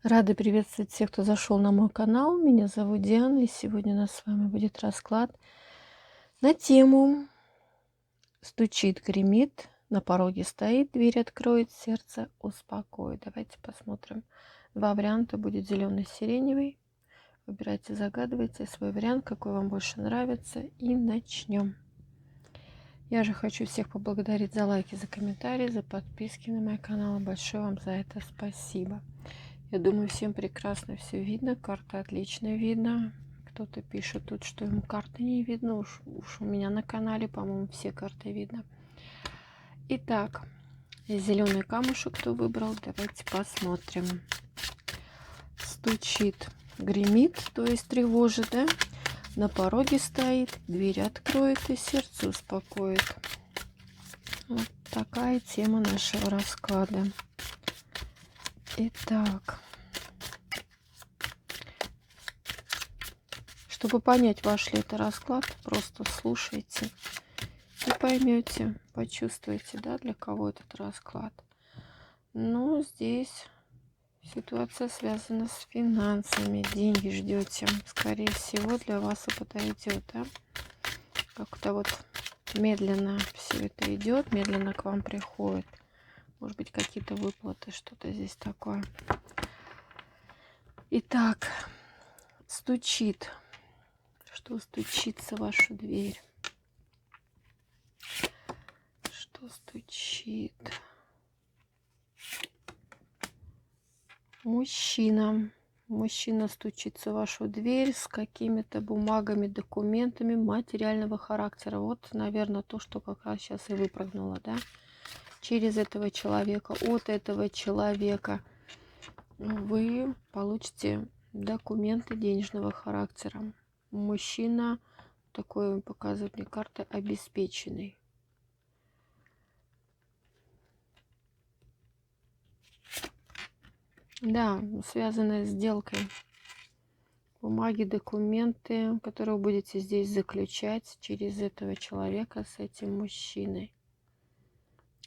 Рада приветствовать всех, кто зашел на мой канал. Меня зовут Диана, и сегодня у нас с вами будет расклад на тему «Стучит, гремит, на пороге стоит, дверь откроет, сердце успокоит». Давайте посмотрим. Два варианта, будет зеленый, сиреневый. Выбирайте, загадывайте свой вариант, какой вам больше нравится, и начнем. Я же хочу всех поблагодарить за лайки, за комментарии, за подписки на мой канал. Большое вам за это спасибо. Я думаю, всем прекрасно все видно. Карта отлично видно. Кто-то пишет тут, что ему карты не видно. Уж у меня на канале, по-моему, все карты видно. Итак, зеленый камушек кто выбрал? Давайте посмотрим. Стучит, гремит, то есть тревожит, да? На пороге стоит, дверь откроет и сердце успокоит. Вот такая тема нашего расклада. Итак, чтобы понять, ваш ли это расклад, просто слушайте и поймете, почувствуете, да, для кого этот расклад. Ну, здесь ситуация связана с финансами, деньги ждете. Скорее всего, для вас это подойдет, да? Как-то вот медленно все это идет, медленно к вам приходит. Может быть, какие-то выплаты, что-то здесь такое. Итак, стучит. Что стучится в вашу дверь? Что стучит? Мужчина. Мужчина стучится в вашу дверь с какими-то бумагами, документами материального характера. Вот, наверное, то, что как раз сейчас и выпрыгнуло, да? Через этого человека, от этого человека вы получите документы денежного характера. Мужчина, такой показывает мне карта, обеспеченный. Да, связанная с сделкой. Бумаги, документы, которые вы будете здесь заключать через этого человека с этим мужчиной.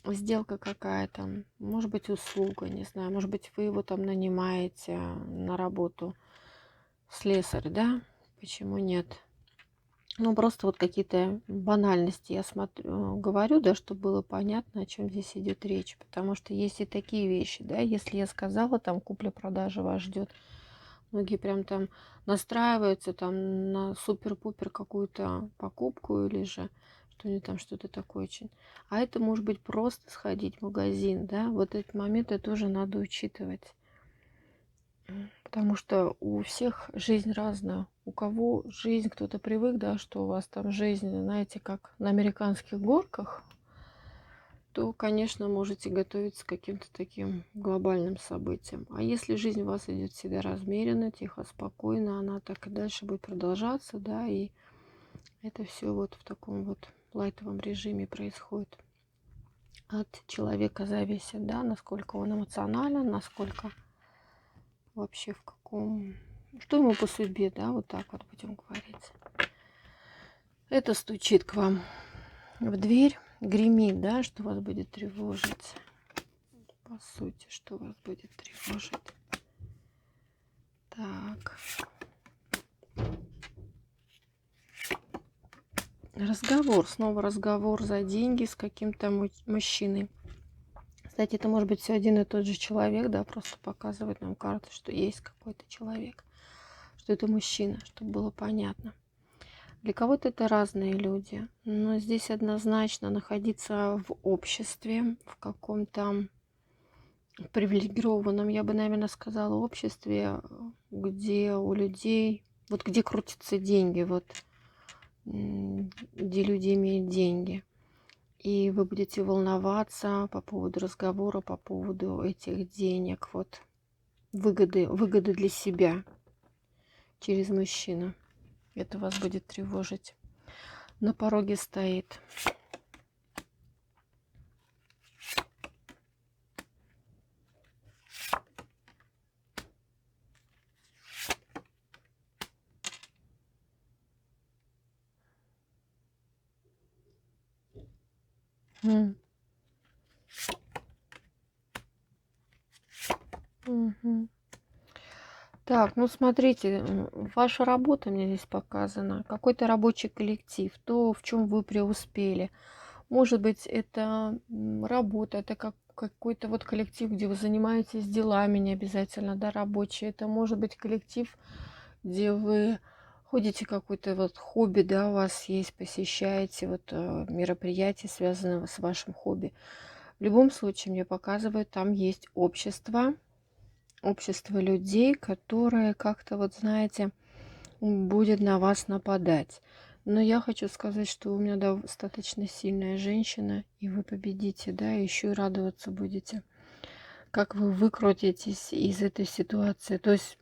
Сделка какая-то, может быть, услуга, не знаю, может быть, вы его там нанимаете на работу, слесарь, да? Почему нет? Ну, просто вот какие-то банальности я смотрю, говорю, да, чтобы было понятно, о чем здесь идет речь. Потому что есть и такие вещи, да, если я сказала, там, купля-продажа вас ждет, многие прям там настраиваются там на супер-пупер какую-то покупку или же что-нибудь там, что-то такое очень. А это может быть просто сходить в магазин, да, вот эти моменты тоже надо учитывать. Потому что у всех жизнь разная. У кого жизнь, кто-то привык, да, что у вас там жизнь, знаете, как на американских горках, то, конечно, можете готовиться к каким-то таким глобальным событиям. А если жизнь у вас идет всегда размеренно, тихо, спокойно, она так и дальше будет продолжаться, да, и это все вот в таком вот лайтовом режиме происходит. От человека зависит, да, насколько он эмоционален, насколько вообще в каком... Что ему по судьбе, да, вот так вот будем говорить. Это стучит к вам в дверь, гремит, да, что вас будет тревожить. По сути, что вас будет тревожить. Так. Разговор, снова разговор за деньги с каким-то мужчиной. Кстати, это может быть все один и тот же человек, да, просто показывает нам карты, что есть какой-то человек, что это мужчина, чтобы было понятно. Для кого-то это разные люди, но здесь однозначно находиться в обществе, в каком-то привилегированном, я бы, наверное, сказала, обществе, где у людей, вот где крутятся деньги, вот где люди имеют деньги. И вы будете волноваться по поводу разговора, по поводу этих денег, вот выгоды для себя через мужчину. Это вас будет тревожить. На пороге стоит. Мгм. Так, ну смотрите, ваша работа мне здесь показана, какой-то рабочий коллектив, то, в чем вы преуспели. Может быть, это работа, это какой-то вот коллектив, где вы занимаетесь делами, не обязательно, да, рабочие. Это может быть коллектив, где вы ходите, какой-то вот хобби, да, у вас есть, посещаете вот мероприятия, связанные с вашим хобби. В любом случае, мне показывают, там есть общество людей, которые как-то, вот знаете, будет на вас нападать. Но я хочу сказать, что у меня достаточно сильная женщина, и вы победите, да, еще и радоваться будете. Как вы выкрутитесь из этой ситуации. То есть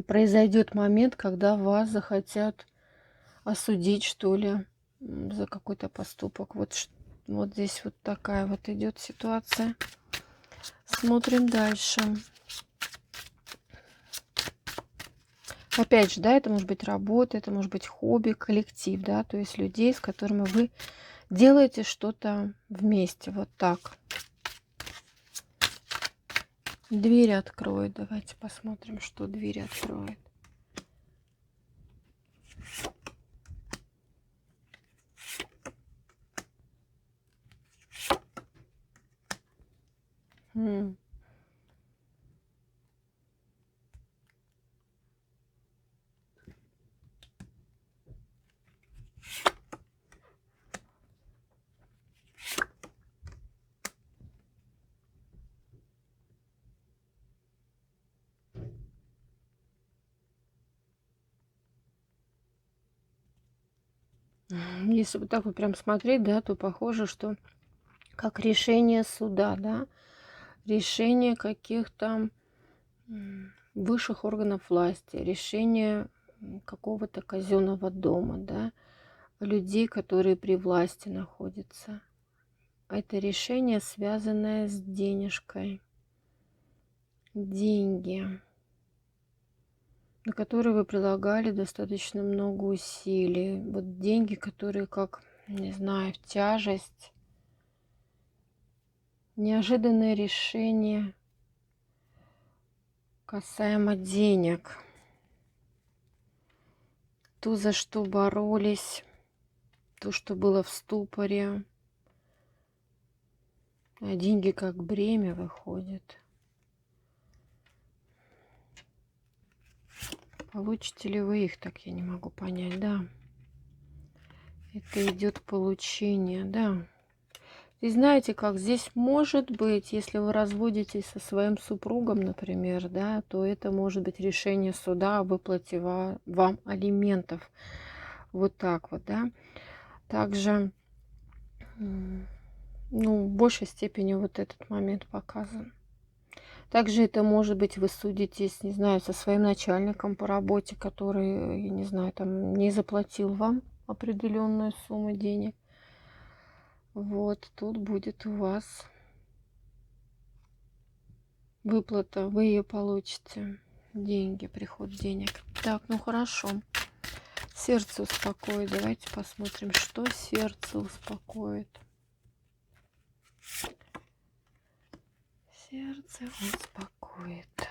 произойдет момент, когда вас захотят осудить, что ли, за какой-то поступок. Вот, вот здесь вот такая вот идет ситуация. Смотрим дальше. Опять же, да, это может быть работа, это может быть хобби, коллектив, да, то есть людей, с которыми вы делаете что-то вместе, вот так. Дверь откроет, давайте посмотрим, что дверь откроет. Если вот так вот прям смотреть, да, то похоже, что как решение суда, да, решение каких-то высших органов власти, решение какого-то казенного дома, да, людей, которые при власти находятся. Это решение, связанное с денежкой. Деньги, на которые вы прилагали достаточно много усилий. Вот деньги, которые как, не знаю, тяжесть. Неожиданное решение касаемо денег. То, за что боролись, то, что было в ступоре. А деньги как бремя выходят. Получите ли вы их, так я не могу понять, да. Это идет получение, да. И знаете как, здесь может быть, если вы разводитесь со своим супругом, например, да, то это может быть решение суда о выплате вам алиментов. Вот так вот, да. Также, ну, в большей степени вот этот момент показан. Также это может быть, вы судитесь, не знаю, со своим начальником по работе, который, я не знаю, там не заплатил вам определенную сумму денег. Вот, тут будет у вас выплата, вы ее получите. Деньги, приход денег. Так, ну хорошо. Сердце успокоит. Давайте посмотрим, что сердце успокоит. Сердце успокоит.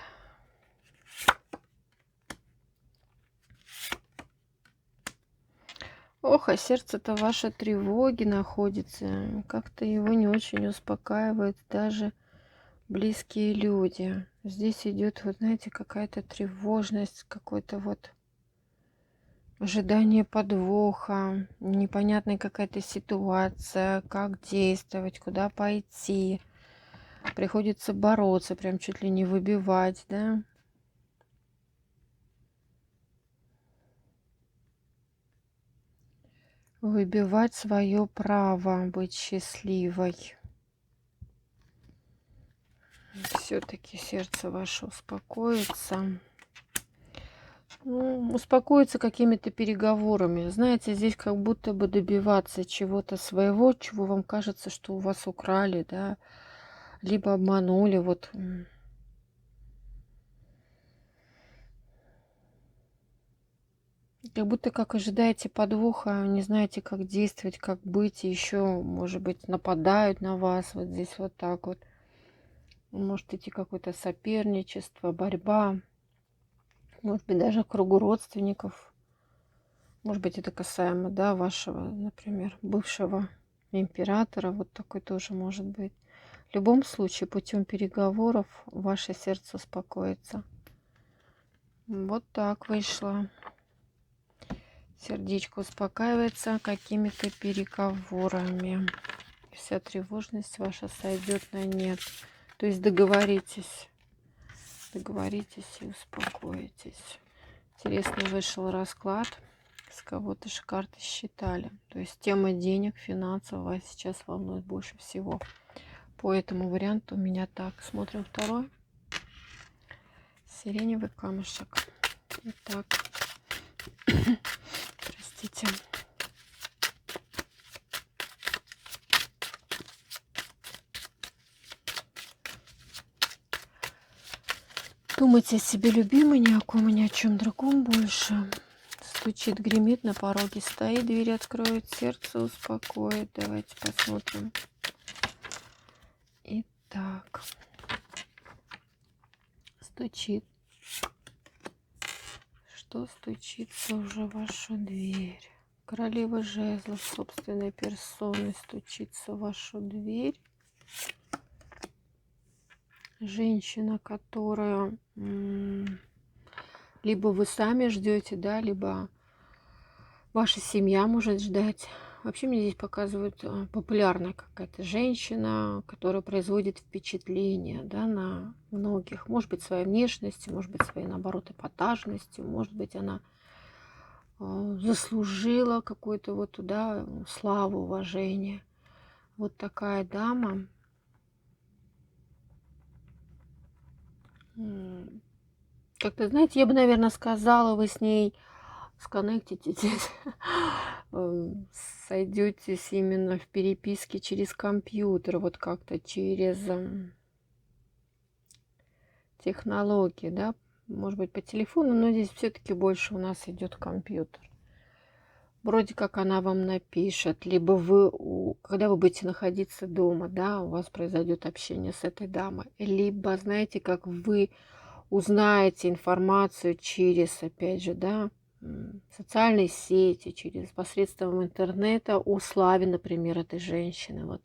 Ох, а сердце-то ваше тревоги находится. Как-то его не очень успокаивает даже близкие люди. Здесь идет, вот знаете, какая-то тревожность, какой-то вот ожидание подвоха, непонятная какая-то ситуация, как действовать, куда пойти. Приходится бороться, прям чуть ли не выбивать, да. Выбивать свое право быть счастливой. Все-таки сердце ваше успокоится. Ну, успокоиться какими-то переговорами. Знаете, здесь как будто бы добиваться чего-то своего, чего вам кажется, что у вас украли, да, либо обманули. Вот. Как будто как ожидаете подвоха, не знаете, как действовать, как быть, и еще, может быть, нападают на вас. Вот здесь вот так вот. Может идти какое-то соперничество, борьба. Может быть, даже кругу родственников. Может быть, это касаемо, да, вашего, например, бывшего императора. Вот такой тоже может быть. В любом случае, путем переговоров ваше сердце успокоится. Вот так вышло. Сердечко успокаивается какими-то переговорами. Вся тревожность ваша сойдет на нет. То есть договоритесь. Договоритесь и успокоитесь. Интересно вышел расклад. С кого-то же карты считали. То есть тема денег, финансов вас сейчас волнует больше всего. По этому варианту у меня так. Смотрим второй. Сиреневый камушек. Итак. Простите. Думайте о себе, любимый, ни о ком и ни о чем другом больше. Стучит, гремит, на пороге стоит, дверь откроет, сердце успокоит. Давайте посмотрим. Итак. Стучит. Что стучится уже в вашу дверь? Королева жезлов собственной персоной стучится в вашу дверь. Женщина, которая либо вы сами ждете, да, либо ваша семья может ждать. Вообще мне здесь показывают популярная какая-то женщина, которая производит впечатление, да, на многих. Может быть, своей внешностью, может быть, своей, наоборот, эпатажностью. Может быть, она заслужила какую-то вот туда славу, уважение. Вот такая дама. Как-то, знаете, я бы, наверное, сказала, вы с ней сконнектитесь, сойдетесь именно в переписке через компьютер, вот как-то через технологии, да, может быть, по телефону, но здесь все-таки больше у нас идет компьютер. Вроде как она вам напишет, либо вы, когда вы будете находиться дома, да, у вас произойдет общение с этой дамой, либо, знаете, как вы узнаете информацию через, опять же, да, социальные сети, через посредством интернета о славе, например, этой женщины. Вот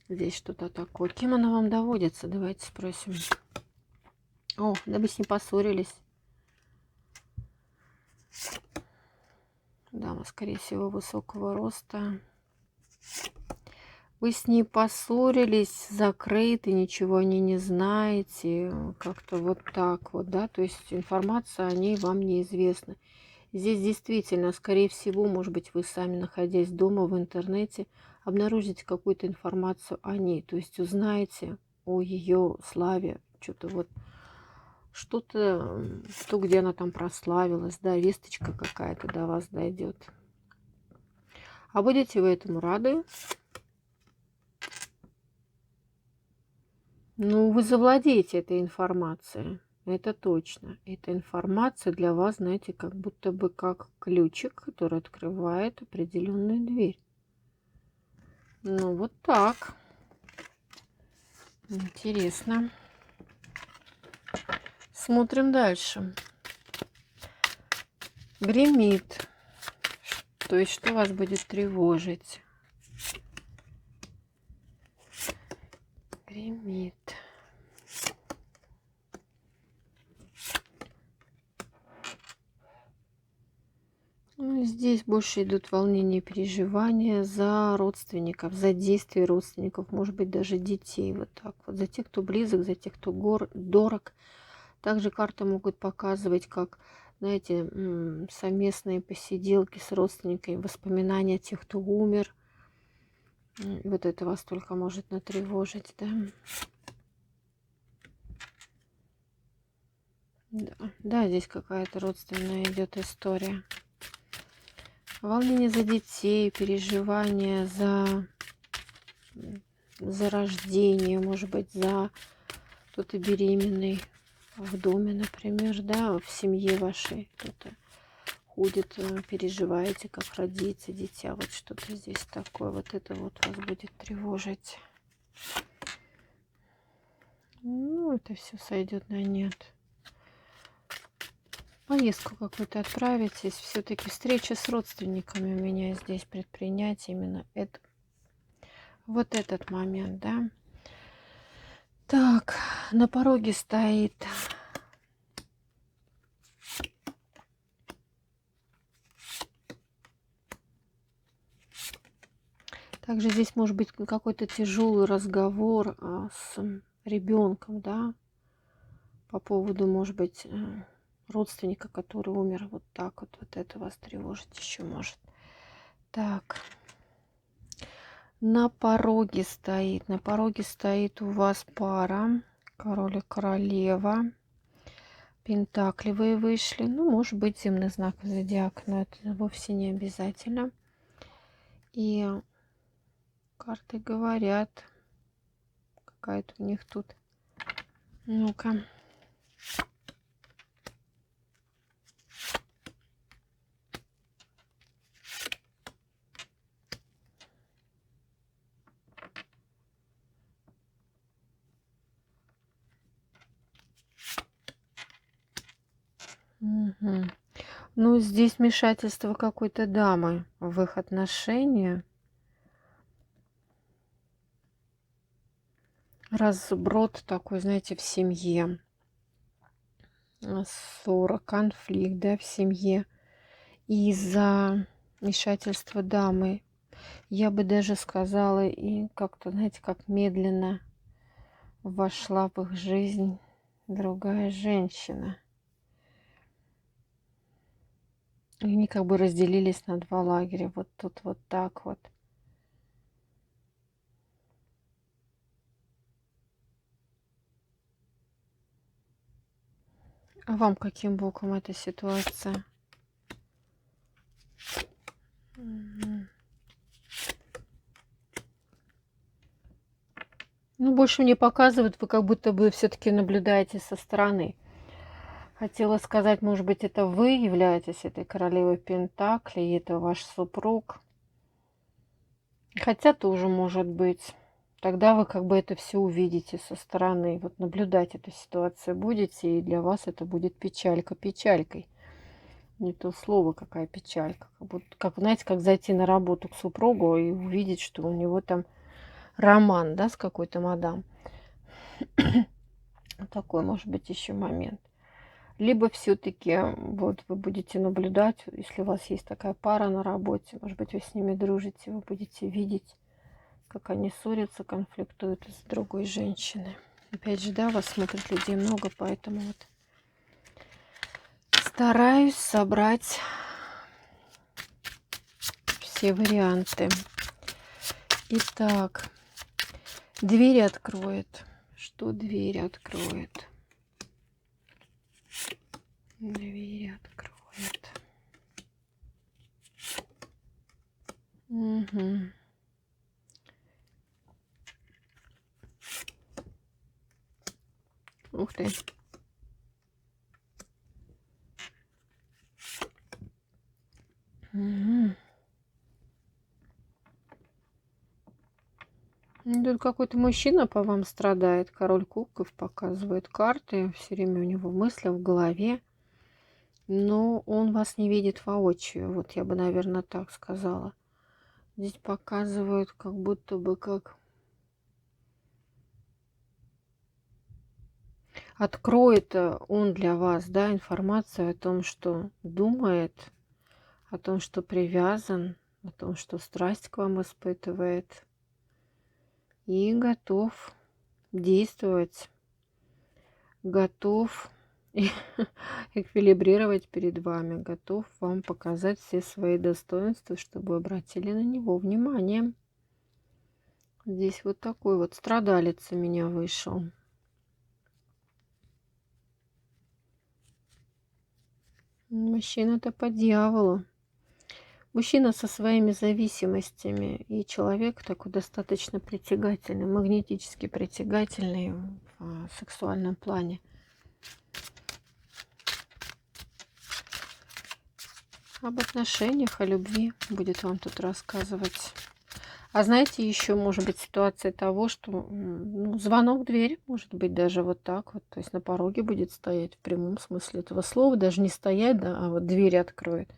здесь что-то такое. Кем она вам доводится? Давайте спросим. О, да вы с ней поссорились. Дама, скорее всего, высокого роста. Вы с ней поссорились, закрыты, ничего о ней не знаете. Как-то вот так вот, да. То есть информация о ней вам неизвестна. Здесь действительно, скорее всего, может быть, вы сами, находясь дома в интернете, обнаружите какую-то информацию о ней. То есть узнаете о ее славе, что-то вот, что-то, то, где она там прославилась, да, весточка какая-то до вас дойдет. А будете вы этому рады? Ну, вы завладеете этой информацией. Это точно. Эта информация для вас, знаете, как будто бы как ключик, который открывает определенную дверь. Ну, вот так. Интересно. Смотрим дальше. Гремит. То есть, что вас будет тревожить? Гремит. Ну, здесь больше идут волнения и переживания за родственников, за действия родственников, может быть, даже детей. Вот так вот. За тех, кто близок, за тех, кто дорог. Также карты могут показывать, как, знаете, совместные посиделки с родственниками, воспоминания тех, кто умер. Вот это вас только может натревожить, да? Да, здесь какая-то родственная идет история. Волнение за детей, переживания за рождение, может быть, за кто-то беременный в доме, например, да, в семье вашей кто-то ходит, переживаете, как родится дитя, вот что-то здесь такое, вот это вот вас будет тревожить. Ну, это все сойдет на нет. поездку какую-то отправитесь. Все-таки встреча с родственниками у меня здесь предпринять именно это. Вот этот момент, да. Так, на пороге стоит также здесь может быть какой-то тяжелый разговор с ребенком, да, по поводу, может быть, родственника, который умер. Вот так вот, вот это вас тревожит еще может. Так, на пороге стоит у вас пара, король и королева. Пентакли вы вышли. Ну, может быть, земных знаков зодиака, но это вовсе не обязательно. И карты говорят, какая-то у них тут. Ну-ка. Угу. Ну, здесь вмешательство какой-то дамы в их отношения. Разброд такой, знаете, в семье. Ссора, конфликт, да, в семье. Из-за вмешательства дамы. Я бы даже сказала, и как-то, знаете, как медленно вошла в их жизнь другая женщина. И они как бы разделились на два лагеря. Вот тут вот так вот. А вам каким боком эта ситуация? Мгм. Ну, больше мне показывают, вы как будто бы все-таки наблюдаете со стороны. Хотела сказать, может быть, это вы являетесь этой королевой Пентаклей, и это ваш супруг. Хотя тоже может быть. Тогда вы как бы это все увидите со стороны. Вот наблюдать эту ситуацию будете, и для вас это будет печалька печалькой. Не то слово, какая печалька. Как будто, как, знаете, как зайти на работу к супругу и увидеть, что у него там роман, да, с какой-то мадам. Такой может быть еще момент. Либо все-таки вот вы будете наблюдать, если у вас есть такая пара на работе, может быть, вы с ними дружите, вы будете видеть, как они ссорятся, конфликтуют с другой женщиной. Опять же, да, вас смотрят людей много, поэтому вот стараюсь собрать все варианты. Итак, дверь откроет. Что дверь откроет? Дверь откроет. Угу. Ух ты. Угу. Тут какой-то мужчина по вам страдает. Король кубков показывает карты. Все время у него мысли в голове. Но он вас не видит воочию. Вот я бы, наверное, так сказала. Здесь показывают как будто бы как... Откроет он для вас, да, информацию о том, что думает, о том, что привязан, о том, что страсть к вам испытывает. И готов действовать, готов эквилибрировать перед вами, готов вам показать все свои достоинства, чтобы обратили на него внимание. Здесь вот такой вот страдалец у меня вышел. Мужчина-то по дьяволу. Мужчина со своими зависимостями и человек такой достаточно притягательный, магнетически притягательный в сексуальном плане. Об отношениях, о любви будет вам тут рассказывать. А знаете, еще может быть ситуация того, что ну, звонок в дверь может быть даже вот так вот. То есть на пороге будет стоять в прямом смысле этого слова. Даже не стоять, да, а вот дверь откроет.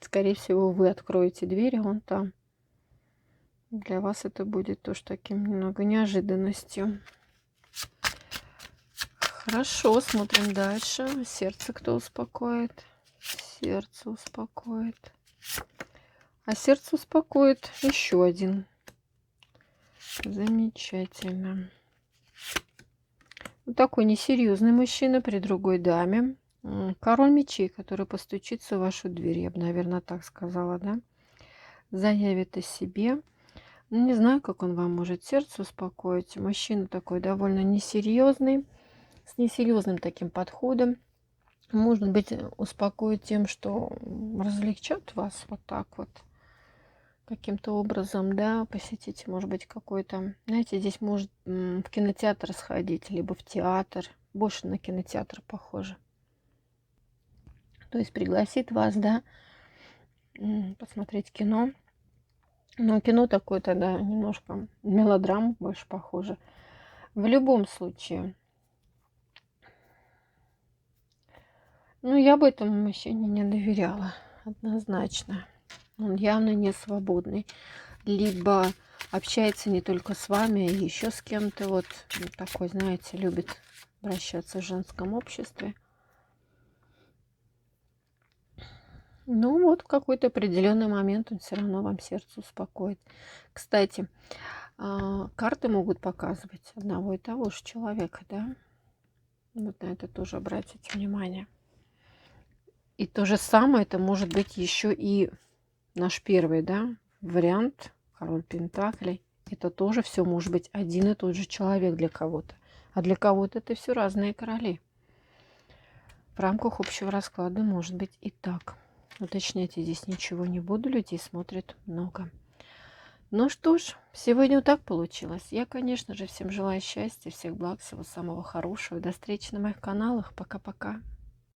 Скорее всего, вы откроете дверь, а он там. Для вас это будет тоже таким немного неожиданностью. Хорошо, смотрим дальше. Сердце кто успокоит? Сердце успокоит. А сердце успокоит еще один. Замечательно. Вот такой несерьезный мужчина при другой даме. Король мечей, который постучится в вашу дверь, я бы, наверное, так сказала, да? Заявит о себе. Ну, не знаю, как он вам может сердце успокоить. Мужчина такой довольно несерьезный, с несерьезным таким подходом. Может быть, успокоит тем, что развлечет вас вот так вот. Каким-то образом, да, посетить, может быть, какой-то, знаете, здесь может в кинотеатр сходить, либо в театр. Больше на кинотеатр похоже. То есть пригласит вас, да, посмотреть кино. Но кино такое тогда немножко мелодрам больше похоже. В любом случае, ну, я бы этому мужчине не доверяла, однозначно. Он явно не свободный. Либо общается не только с вами, а еще с кем-то. Вот такой, знаете, любит вращаться в женском обществе. Ну, вот в какой-то определенный момент он все равно вам сердце успокоит. Кстати, карты могут показывать одного и того же человека, да? Вот на это тоже обратите внимание. И то же самое, это может быть еще и наш первый, да, вариант, король пентаклей. Это тоже все может быть один и тот же человек для кого-то. А для кого-то это все разные короли. В рамках общего расклада может быть и так. Уточнять я здесь ничего не буду, людей смотрит много. Ну что ж, сегодня вот так получилось. Я, конечно же, всем желаю счастья, всех благ, всего самого хорошего. До встречи на моих каналах. Пока-пока.